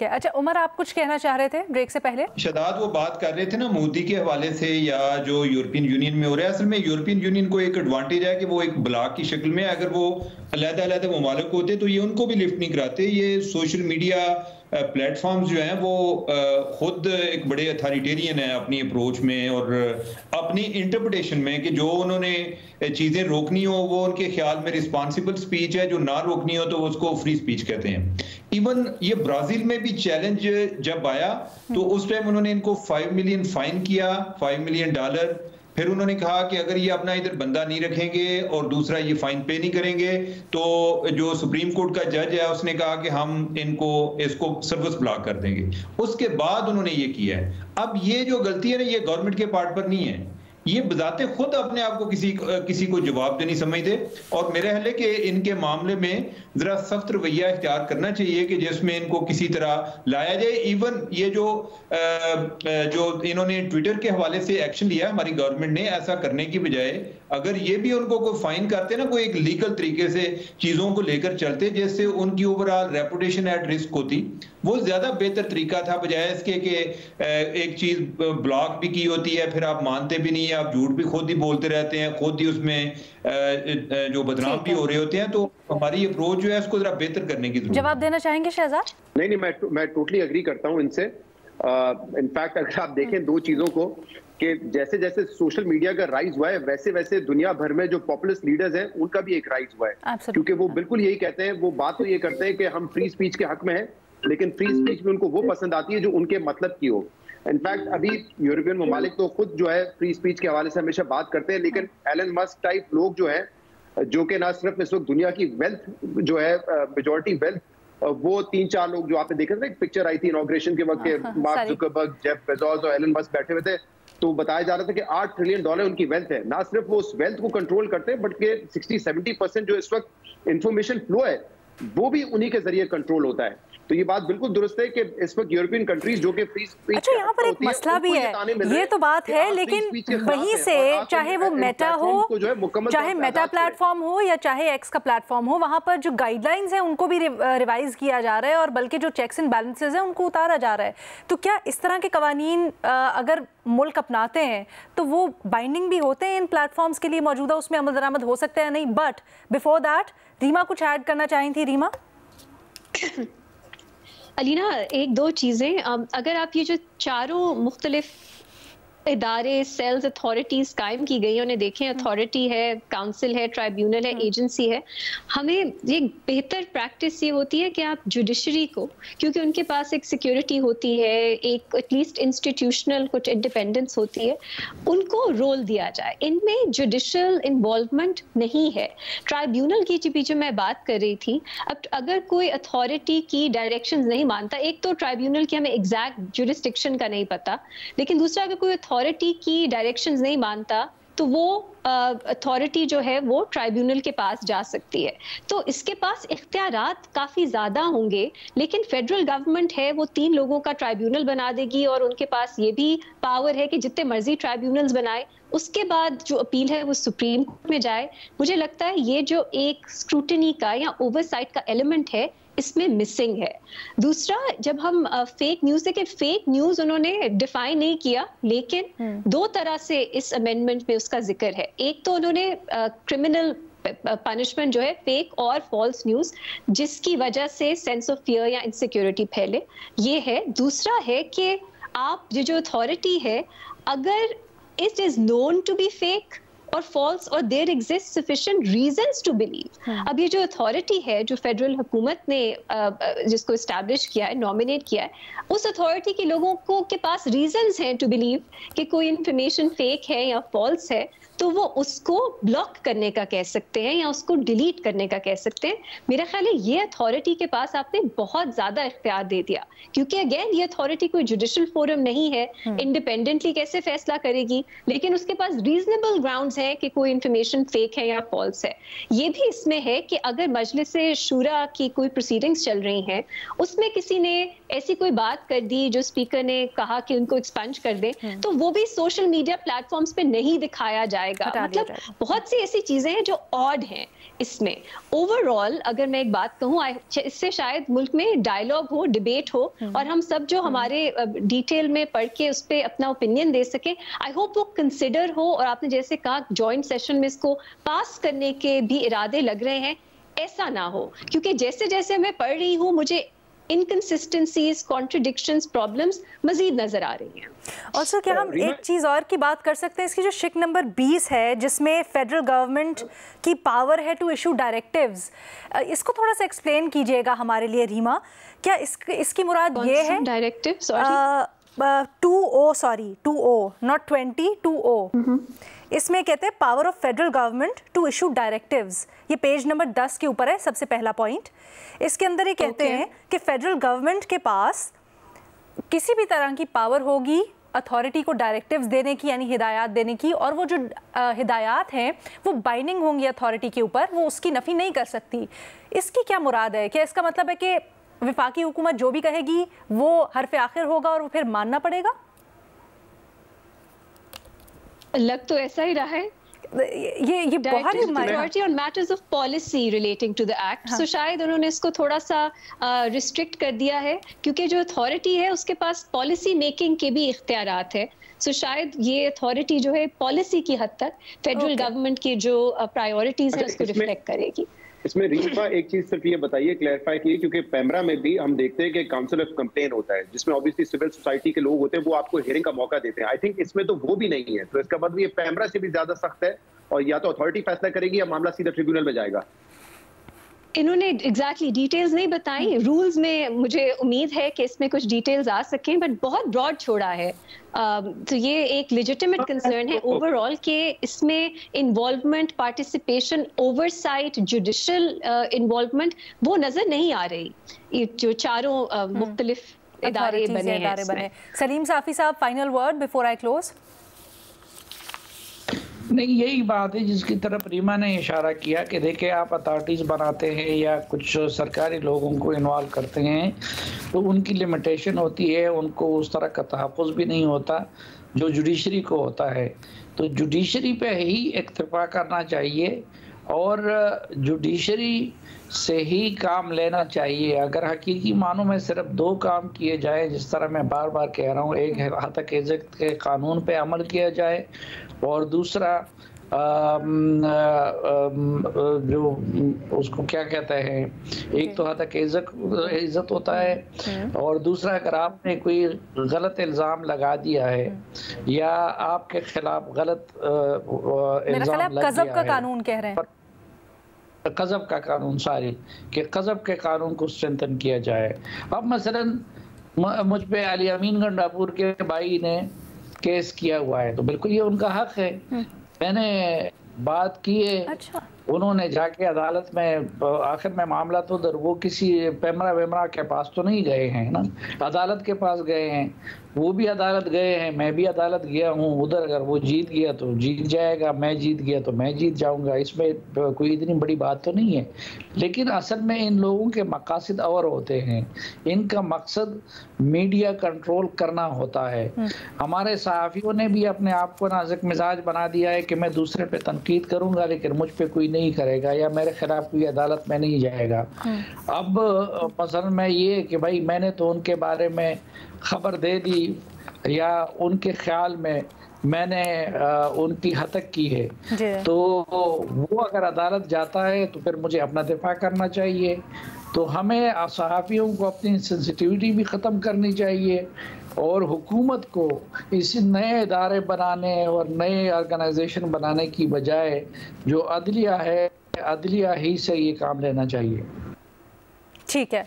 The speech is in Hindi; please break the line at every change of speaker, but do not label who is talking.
अच्छा उमर, आप कुछ कहना चाह रहे थे ब्रेक से पहले?
शदाद वो बात कर रहे थे ना मोदी के हवाले से, या जो यूरोपियन यूनियन में हो रहा है। असल में यूरोपियन यूनियन को एक एडवांटेज है कि वो एक ब्लॉक की शक्ल में, अगर वो अलग-अलग ममालिक होते तो ये उनको भी लिफ्ट नहीं कराते। ये सोशल मीडिया प्लेटफॉर्म्स जो हैं वो खुद एक बड़े अथॉरिटेरियन हैं अपनी अप्रोच में और अपनी इंटरप्रिटेशन में, कि जो उन्होंने चीज़ें रोकनी हो वो उनके ख्याल में रिस्पॉन्सिबल स्पीच है, जो ना रोकनी हो तो उसको फ्री स्पीच कहते हैं। इवन ये ब्राज़ील में भी चैलेंज जब आया तो उस टाइम उन्होंने इनको 5 मिलियन फाइन किया, $5 मिलियन। फिर उन्होंने कहा कि अगर ये अपना इधर बंदा नहीं रखेंगे और दूसरा ये फाइन पे नहीं करेंगे तो जो सुप्रीम कोर्ट का जज है उसने कहा कि हम इसको सर्विस ब्लॉक कर देंगे। उसके बाद उन्होंने ये किया है। अब ये जो गलती है ना, ये गवर्नमेंट के पार्ट पर नहीं है, ये बजाते खुद अपने आप को किसी को जवाब देनी समझते। और मेरा ख्याल है कि इनके मामले में जरा सख्त रवैया इख्तियार करना चाहिए कि जिसमें इनको किसी तरह लाया जाए। इवन ये जो इन्होंने ट्विटर के हवाले से एक्शन लिया हमारी गवर्नमेंट ने, ऐसा करने की बजाय अगर ये भी उनको कोई फाइन करते ना, कोई एक लीगल तरीके से चीजों को लेकर चलते जिससे उनकी ओवरऑल रेपुटेशन एट रिस्क होती, वो ज्यादा बेहतर तरीका था, बजाय इसके कि एक चीज ब्लॉक भी की होती है फिर आप मानते भी नहीं, आप झूठ भी खुद ही बोलते रहते हैं, खुद ही उसमें जो बदनाम भी हो रहे होते हैं। तो हमारी अप्रोच जो है उसको जरा बेहतर करने की जरूरत है।
जवाब देना चाहेंगे शहजाद?
नहीं, मैं टोटली अग्री करता हूं इनसे। इनफैक्ट अगर आप देखें दो चीजों को, कि जैसे जैसे सोशल मीडिया का राइज हुआ है वैसे वैसे दुनिया भर में जो पॉपुलिस्ट लीडर्स हैं उनका भी एक राइज हुआ है, क्योंकि वो बिल्कुल यही कहते हैं, वो बात तो ये करते हैं कि हम फ्री स्पीच के हक में हैं, लेकिन फ्री स्पीच में उनको वो पसंद आती है जो उनके मतलब की हो। इनफैक्ट अभी यूरोपियन ममालिक तो खुद जो है फ्री स्पीच के हवाले से हमेशा बात करते हैं, लेकिन एलन मस्क टाइप लोग जो है, जो कि ना सिर्फ इस वक्त दुनिया की वेल्थ जो है मेजॉरिटी वेल्थ, वो 3-4 लोग जो आपने देखा था, एक पिक्चर आई थी इनॉग्रेशन के वक्त के, मार्क जुकरबर्ग, जेफ बेजोस और एलन मस्क बैठे हुए थे, तो बताया जा रहा था कि $8 ट्रिलियन उनकी वेल्थ है। ना सिर्फ वो उस वेल्थ को कंट्रोल करते हैं, बट के 60-70% जो इस वक्त इंफॉर्मेशन फ्लो है वो भी उन्हीं के जरिए कंट्रोल होता है। तो ये बात बिल्कुल दुरुस्त है कि इस वक्त यूरोपियन कंट्रीज जो कि फ्री स्पीच,
अच्छा यहाँ पर एक मसला भी है, ये तो बात है, लेकिन वहीं से चाहे वो मेटा हो, चाहे मेटा प्लेटफॉर्म हो या चाहे एक्स का प्लेटफॉर्म हो, वहां पर जो गाइडलाइंस हैं उनको भी रिवाइज किया जा रहा है और बल्कि जो चेक्स एंड बैलेंसेस हैं उनको उतारा जा रहा है। तो क्या इस तरह के कवानीन अगर मुल्क अपनाते हैं तो वो बाइंडिंग भी होते हैं इन प्लेटफॉर्म्स के लिए, मौजूदा उसमें अमल दरामद हो सकता है नहीं? बट बिफोर दैट रीमा कुछ ऐड करना चाही थी। रीमा?
अलीना, एक दो चीज़ें, अगर आप ये जो चारों मुख्तलिफ इदारे, सेल्स, अथॉरिटीज़ कायम की गई, उन्हें देखें, अथॉरिटी है, काउंसिल है, ट्राइब्यूनल है, एजेंसी है, हमें ये बेहतर प्रैक्टिस ये होती है कि आप जुडिशरी को, क्योंकि उनके पास एक सिक्योरिटी होती है, एक एटलीस्ट इंस्टीट्यूशनल कुछ इंडिपेंडेंस होती है, उनको रोल दिया जाए। इनमें जुडिशल इन्वॉल्वमेंट नहीं है। ट्राइब्यूनल की जो मैं बात कर रही थी, अब अगर कोई अथॉरिटी की डायरेक्शंस नहीं मानता, एक तो ट्राइब्यूनल की हमें एग्जैक्ट जुरिस्डिक्शन का नहीं पता, लेकिन दूसरा अगर कोई अथॉरिटी की डायरेक्शंस नहीं मानता तो वो अथॉरिटी जो है वो ट्राइब्यूनल के पास जा सकती है। तो इसके पास इख्तियारात काफ़ी ज़्यादा होंगे, लेकिन फेडरल गवर्नमेंट है वो 3 लोगों का ट्राइब्यूनल बना देगी और उनके पास ये भी पावर है कि जितने मर्जी ट्राइब्यूनल्स बनाए, उसके बाद जो अपील है वो सुप्रीम कोर्ट में जाए। मुझे लगता है ये जो एक स्क्रूटनी का या ओवरसाइट का एलिमेंट है इसमें मिसिंग है। दूसरा, जब हम फेक न्यूज़ देखें, फेक न्यूज़ उन्होंने डिफाइन नहीं किया, लेकिन 2 तरह से इस अमेंडमेंट में उसका जिक्र है। एक तो उन्होंने क्रिमिनल पनिशमेंट जो है फेक और फॉल्स न्यूज़ जिसकी वजह से सेंस ऑफ फियर या इनसिक्योरिटी फैले, ये है। दूसरा है कि आप ये जो अथॉरिटी है, अगर it is known to be fake और फॉल्स और there exist sufficient reasons to believe. अब ये जो अथॉरिटी है जो फेडरल हुकूमत ने जिसको इस्टेब्लिश किया है, नॉमिनेट किया है, उस अथॉरिटी के लोगों को के पास रीजंस हैं टू बिलीव कि कोई इंफॉर्मेशन फेक है या फॉल्स है, तो वो उसको ब्लॉक करने का कह सकते हैं या उसको डिलीट करने का कह सकते हैं। मेरा ख्याल है ये अथॉरिटी के पास आपने बहुत ज्यादा इख्तियार दे दिया, क्योंकि अगेन ये अथॉरिटी कोई जुडिशल फोरम नहीं है, इंडिपेंडेंटली कैसे फैसला करेगी, लेकिन उसके पास रीजनेबल ग्राउंड्स हैं कि कोई इंफॉर्मेशन फेक है या फॉल्स है। ये भी इसमें है कि अगर मजलिस शूरा की कोई प्रोसीडिंग्स चल रही हैं, उसमें किसी ने ऐसी कोई बात कर दी जो स्पीकर ने कहा कि उनको एक्सपंज कर दे, तो वो भी सोशल मीडिया प्लेटफॉर्म्स पे नहीं दिखाया जाए जाएगा, मतलब बहुत सी ऐसी चीजें हैं जो ऑड हैं इसमें। ओवरऑल अगर मैं एक बात कहूँ, इससे शायद मुल्क में डायलॉग हो, डिबेट हो, और हम सब जो हमारे डिटेल में पढ़ के उस पर अपना ओपिनियन दे सके। आई होप वो कंसिडर हो, और आपने जैसे कहा जॉइंट सेशन में इसको पास करने के भी इरादे लग रहे हैं, ऐसा ना हो, क्योंकि जैसे जैसे मैं पढ़ रही हूँ मुझे इनकंसिस्टेंसीज, कॉन्ट्रडिक्शंस, प्रॉब्लम्स मजीद नजर आ रही हैं।
और सर क्या हम एक चीज़ और की बात कर सकते हैं, इसकी जो शिक नंबर 20 है जिसमें फेडरल गवर्नमेंट की पावर है टू इशू डायरेक्टिव्स, इसको थोड़ा सा एक्सप्लेन कीजिएगा हमारे लिए रीमा। क्या इसकी मुराद ये है
डायरेक्टिव
2O नॉट 20 2O, इसमें कहते हैं power of federal government to issue directives. ये पेज नंबर 10 के ऊपर है, सबसे पहला पॉइंट। इसके अंदर ये कहते हैं कि फेडरल गवर्नमेंट के पास किसी भी तरह की पावर होगी अथॉरिटी को डायरेक्टिव्स देने की, यानी हिदायत देने की, और वो जो हिदायत हैं वो बाइंडिंग होंगी अथॉरिटी के ऊपर, वो उसकी नफ़ी नहीं कर सकती। इसकी क्या मुराद है? क्या इसका मतलब है कि विफाकी हुकूमत जो भी कहेगी वो हरफ आखिर होगा और वो फिर मानना पड़ेगा?
लग तो ऐसा ही रहा है।
ये बहुत
authority on matters of policy relating to the act, सो शायद उन्होंने इसको थोड़ा सा रिस्ट्रिक्ट कर दिया है, क्योंकि जो अथॉरिटी है उसके पास पॉलिसी मेकिंग के भी इख्तियारात है। सो शायद ये अथॉरिटी जो है पॉलिसी की हद तक फेडरल गवर्नमेंट की जो प्रायोरिटीज है उसको रिफ्लेक्ट करेगी।
इसमें रीमा एक चीज सिर्फ ये बताइए, क्लैरिफाई कीजिए, क्योंकि पैमरा में भी हम देखते हैं कि काउंसिल ऑफ कंप्लेन होता है जिसमें ऑब्वियसली सिविल सोसाइटी के लोग होते हैं, वो आपको हियरिंग का मौका देते हैं। आई थिंक इसमें तो वो भी नहीं है, तो इसका मतलब ये पैमरा से भी ज्यादा सख्त है, और या तो अथॉरिटी फैसला करेगी या मामला सीधा ट्रिब्यूनल में जाएगा।
इन्होंने एग्जैक्टली डिटेल्स नहीं बताई। रूल्स में मुझे उम्मीद है कि इसमें कुछ डिटेल्स आ सकें, बट बहुत ब्रॉड छोड़ा है। तो ये एक लेजिटिमेट कंसर्न है ओवरऑल कि इसमें involvement, participation, oversight, judicial involvement वो नजर नहीं आ रही, ये जो चारों मुख्तलिफ इदारे बने हैं।
सलीम साफी साहब, final word before I close.
नहीं, यही बात है जिसकी तरफ रीमा ने इशारा किया कि देखिए आप अथॉरिटीज़ बनाते हैं या कुछ सरकारी लोगों को इन्वॉल्व करते हैं तो उनकी लिमिटेशन होती है, उनको उस तरह का तहफ़्फ़ुज़ भी नहीं होता जो जुडिशरी को होता है। तो जुडिशरी पे ही इक्तफा करना चाहिए और जुडिशरी से ही काम लेना चाहिए। अगर हकीकी मानों में सिर्फ 2 काम किए जाए, जिस तरह मैं बार बार कह रहा हूँ, एक हतक इज़्ज़त के कानून पे अमल किया जाए और दूसरा जो उसको क्या कहते हैं, एक तो हतक इज़्ज़त होता है और दूसरा अगर आपने कोई गलत इल्ज़ाम लगा दिया है या आपके खिलाफ गलत इल्ज़ाम लग गया है,
का कानून कह रहे हैं,
कज़ब का कानून, कि कज़ब के कानून को स्ट्रेंथन किया जाए। अब मसलन मुझ पे अली अमीन गंडापुर के भाई ने केस किया हुआ है, तो बिल्कुल ये उनका हक है। मैंने बात की है,
अच्छा।
उन्होंने जाके अदालत में, आखिर में मामला तो उधर वो किसी पैमरा वेमरा के पास तो नहीं गए हैं ना, अदालत के पास गए हैं, वो भी अदालत गए हैं, मैं भी अदालत गया हूँ। उधर अगर वो जीत गया तो जीत जाएगा, मैं जीत गया तो मैं जीत जाऊंगा, इसमें कोई इतनी बड़ी बात तो नहीं है। लेकिन असल में इन लोगों के मकासद और होते हैं, इनका मकसद मीडिया कंट्रोल करना होता है। हमारे सहाफ़ियों ने भी अपने आप को नाजुक मिजाज बना दिया है कि मैं दूसरे पे तनकीद करूंगा लेकिन मुझ पे कोई नहीं करेगा या मेरे खिलाफ कोई अदालत में नहीं जाएगा। अब मसलन मैं ये कि भाई मैंने तो उनके बारे में खबर दे दी या उनके ख्याल में मैंने उनकी हतक की है, तो वो अगर अदालत जाता है तो फिर मुझे अपना दिफा करना चाहिए। तो हमें सहाफ़ियों को अपनी सेंसिटिविटी भी ख़त्म करनी चाहिए और हुकूमत को इस नए इदारे बनाने और नए ऑर्गेनाइजेशन बनाने की बजाय जो अदलिया है, अदलिया ही से ये काम लेना चाहिए।
ठीक है।